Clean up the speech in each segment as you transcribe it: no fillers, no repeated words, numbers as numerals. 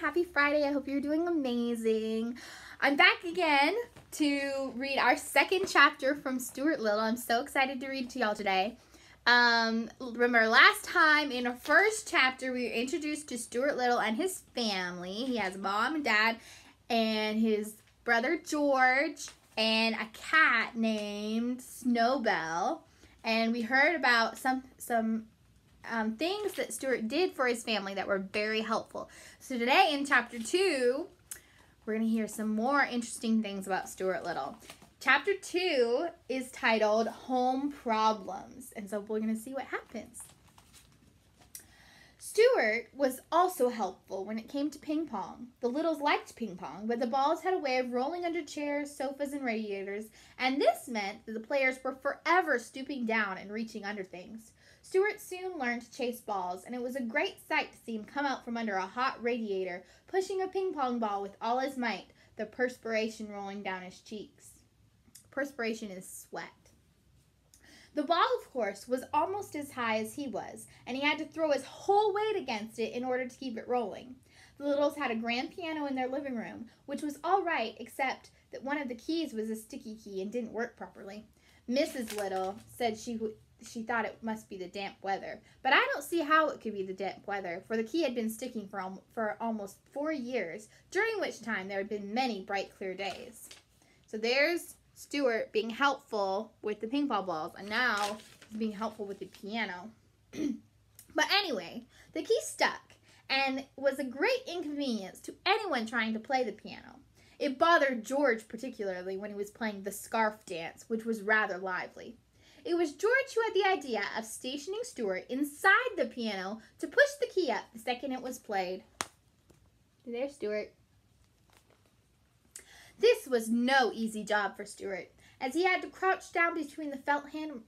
Happy Friday. I hope you're doing amazing. I'm back again to read our second chapter from Stuart Little. I'm so excited to read to y'all today. Remember last time in our first chapter we were introduced to Stuart Little and his family. He has a mom and dad and his brother George and a cat named Snowbell. And we heard about some things that Stuart did for his family that were very helpful. So today in chapter 2, we're going to hear some more interesting things about Stuart Little. Chapter 2 is titled Home Problems, and so we're going to see what happens. Stuart was also helpful when it came to ping pong. The Littles liked ping pong, but the balls had a way of rolling under chairs, sofas, and radiators, and this meant that the players were forever stooping down and reaching under things. Stuart soon learned to chase balls, and it was a great sight to see him come out from under a hot radiator, pushing a ping pong ball with all his might, the perspiration rolling down his cheeks. Perspiration is sweat. The ball, of course, was almost as high as he was, and he had to throw his whole weight against it in order to keep it rolling. The Littles had a grand piano in their living room, which was all right, except that one of the keys was a sticky key and didn't work properly. Mrs. Little said she thought it must be the damp weather, but I don't see how it could be the damp weather, for the key had been sticking for almost 4 years, during which time there had been many bright, clear days. So there's Stuart being helpful with the ping pong balls, and now he's being helpful with the piano. But anyway, the key stuck, and was a great inconvenience to anyone trying to play the piano. It bothered George particularly when he was playing the scarf dance, which was rather lively. It was George who had the idea of stationing Stuart inside the piano to push the key up the second it was played. There's Stuart. This was no easy job for Stuart, as he had to crouch down between the felt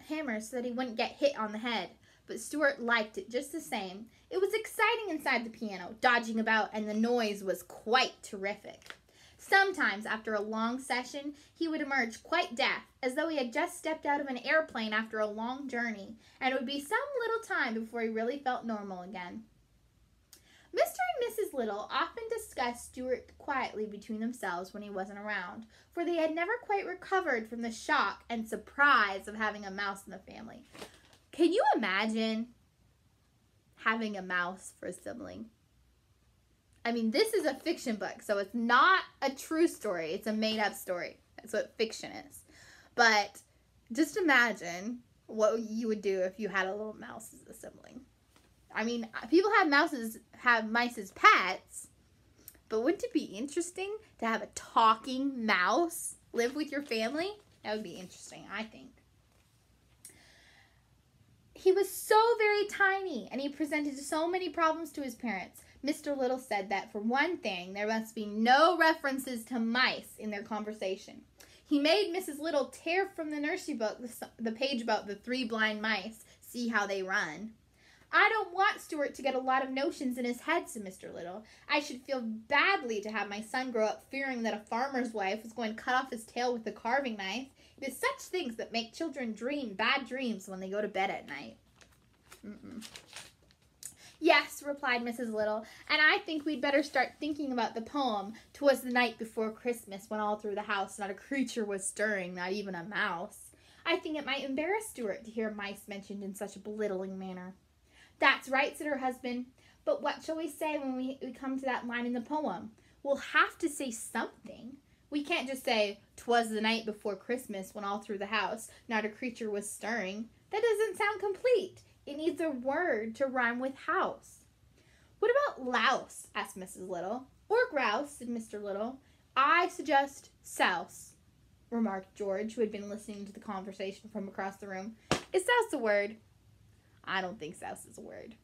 hammers so that he wouldn't get hit on the head. But Stuart liked it just the same. It was exciting inside the piano, dodging about, and the noise was quite terrific. Sometimes, after a long session, he would emerge quite deaf, as though he had just stepped out of an airplane after a long journey, and it would be some little time before he really felt normal again. Mr. and Mrs. Little often discussed Stuart quietly between themselves when he wasn't around, for they had never quite recovered from the shock and surprise of having a mouse in the family. Can you imagine having a mouse for a sibling? I mean, this is a fiction book, so it's not a true story. It's a made-up story. That's what fiction is. But just imagine what you would do if you had a little mouse as a sibling. I mean, people have mice as pets, but wouldn't it be interesting to have a talking mouse live with your family? That would be interesting, I think. He was so very tiny, and he presented so many problems to his parents. Mr. Little said that, for one thing, there must be no references to mice in their conversation. He made Mrs. Little tear from the nursery book the page about the 3 blind mice, see how they run. I don't want Stuart to get a lot of notions in his head, said Mr. Little. I should feel badly to have my son grow up fearing that a farmer's wife is going to cut off his tail with a carving knife. It is such things that make children dream bad dreams when they go to bed at night. Yes, replied Mrs. Little, and I think we'd better start thinking about the poem, "'Twas the night before Christmas, when all through the house not a creature was stirring, not even a mouse." I think it might embarrass Stuart to hear mice mentioned in such a belittling manner. That's right, said her husband, but what shall we say when we come to that line in the poem? We'll have to say something. We can't just say, "'Twas the night before Christmas, when all through the house not a creature was stirring." That doesn't sound complete. It needs a word to rhyme with house. What about louse? Asked Mrs. Little. Or grouse, said Mr. Little. I suggest souse, remarked George, who had been listening to the conversation from across the room. Is souse a word? I don't think souse is a word.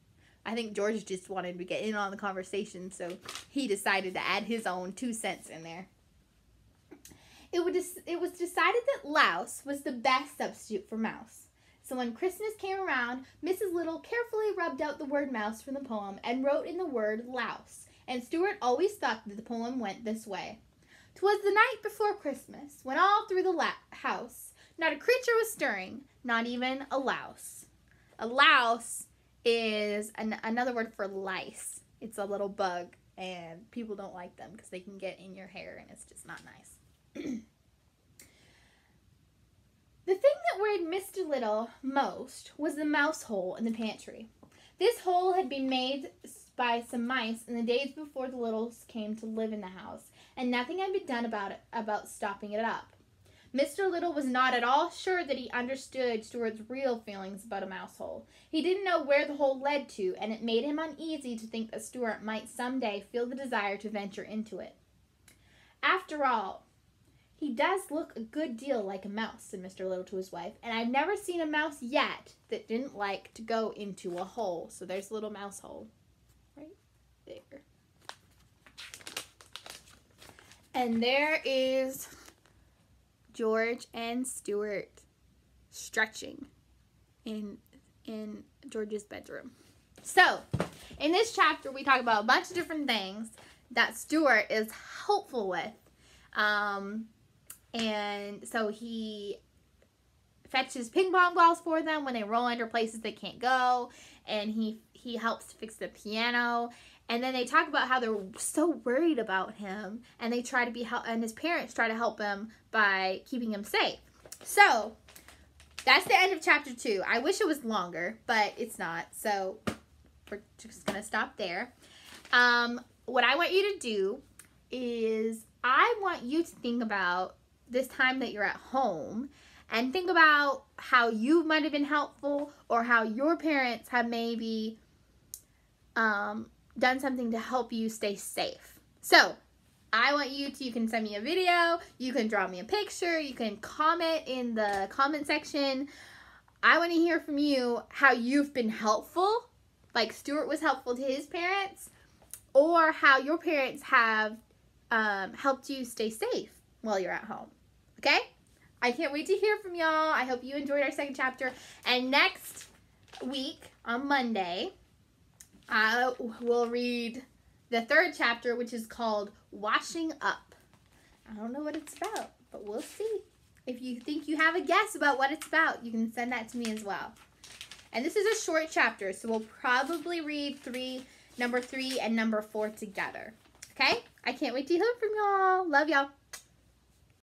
I think George just wanted to get in on the conversation, so he decided to add his own 2 cents in there. It was decided that louse was the best substitute for mouse. So when Christmas came around, Mrs. Little carefully rubbed out the word mouse from the poem and wrote in the word louse, and Stuart always thought that the poem went this way. "'Twas the night before Christmas, when all through the house not a creature was stirring, not even a louse." A louse is another word for lice. It's a little bug and people don't like them because they can get in your hair and it's just not nice. The thing that worried Mr. Little most was the mouse hole in the pantry. This hole had been made by some mice in the days before the Littles came to live in the house, and nothing had been done about stopping it up. Mr. Little was not at all sure that he understood Stuart's real feelings about a mouse hole. He didn't know where the hole led to, and it made him uneasy to think that Stuart might someday feel the desire to venture into it. After all, he does look a good deal like a mouse, said Mr. Little to his wife, and I've never seen a mouse yet that didn't like to go into a hole. So there's a little mouse hole right there. And there is George and Stuart stretching in George's bedroom. So, in this chapter, we talk about a bunch of different things that Stuart is helpful with. And so he fetches ping pong balls for them when they roll under places they can't go. And he helps to fix the piano. And then they talk about how they're so worried about him. And they try to be and his parents try to help him by keeping him safe. So, that's the end of chapter 2. I wish it was longer, but it's not. So, we're just going to stop there. What I want you to do is I want you to think about this time that you're at home and think about how you might have been helpful or how your parents have maybe done something to help you stay safe. So, I want you can send me a video, you can draw me a picture, you can comment in the comment section. I want to hear from you how you've been helpful, like Stuart was helpful to his parents, or how your parents have helped you stay safe while you're at home. Okay? I can't wait to hear from y'all. I hope you enjoyed our second chapter. And next week, on Monday, I will read the third chapter, which is called Washing Up. I don't know what it's about, but we'll see. If you think you have a guess about what it's about, you can send that to me as well. And this is a short chapter, so we'll probably read number 3 and number 4 together. Okay? I can't wait to hear from y'all. Love y'all.